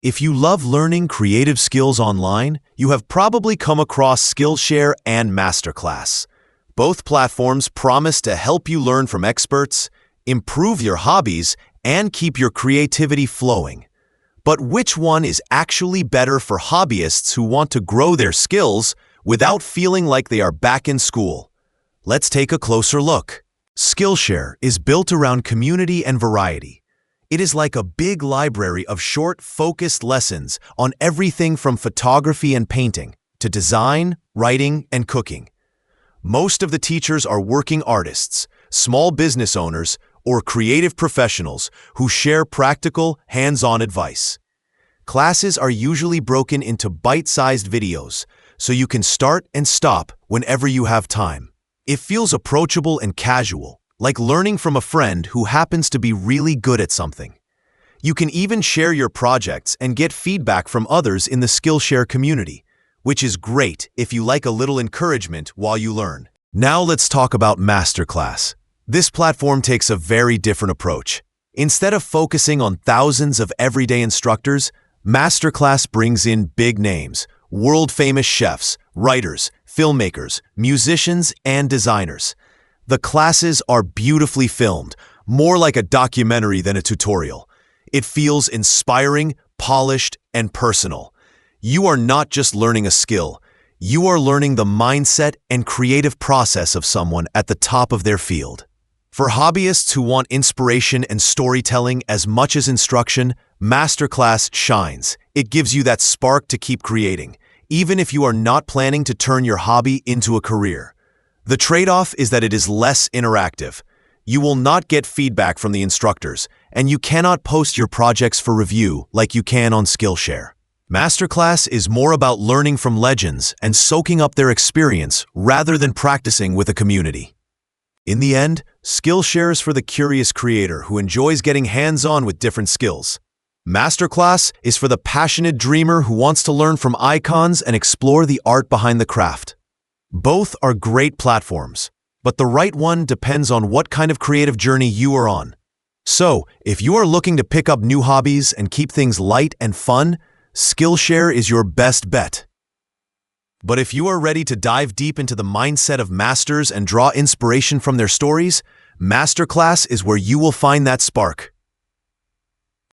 If you love learning creative skills online, you have probably come across Skillshare and MasterClass. Both platforms promise to help you learn from experts, improve your hobbies, and keep your creativity flowing. But which one is actually better for hobbyists who want to grow their skills without feeling like they are back in school? Let's take a closer look. Skillshare is built around community and variety. It is like a big library of short, focused lessons on everything from photography and painting to design, writing, and cooking. Most of the teachers are working artists, small business owners, or creative professionals who share practical, hands-on advice. Classes are usually broken into bite-sized videos, so you can start and stop whenever you have time. It feels approachable and casual, like learning from a friend who happens to be really good at something. You can even share your projects and get feedback from others in the Skillshare community, which is great if you like a little encouragement while you learn. Now let's talk about MasterClass. This platform takes a very different approach. Instead of focusing on thousands of everyday instructors, MasterClass brings in big names, world-famous chefs, writers, filmmakers, musicians, and designers. The classes are beautifully filmed, more like a documentary than a tutorial. It feels inspiring, polished, and personal. You are not just learning a skill, you are learning the mindset and creative process of someone at the top of their field. For hobbyists who want inspiration and storytelling as much as instruction, MasterClass shines. It gives you that spark to keep creating, even if you are not planning to turn your hobby into a career. The trade-off is that it is less interactive. You will not get feedback from the instructors, and you cannot post your projects for review like you can on Skillshare. MasterClass is more about learning from legends and soaking up their experience rather than practicing with a community. In the end, Skillshare is for the curious creator who enjoys getting hands-on with different skills. MasterClass is for the passionate dreamer who wants to learn from icons and explore the art behind the craft. Both are great platforms, but the right one depends on what kind of creative journey you are on. So, if you are looking to pick up new hobbies and keep things light and fun, Skillshare is your best bet. But if you are ready to dive deep into the mindset of masters and draw inspiration from their stories, MasterClass is where you will find that spark.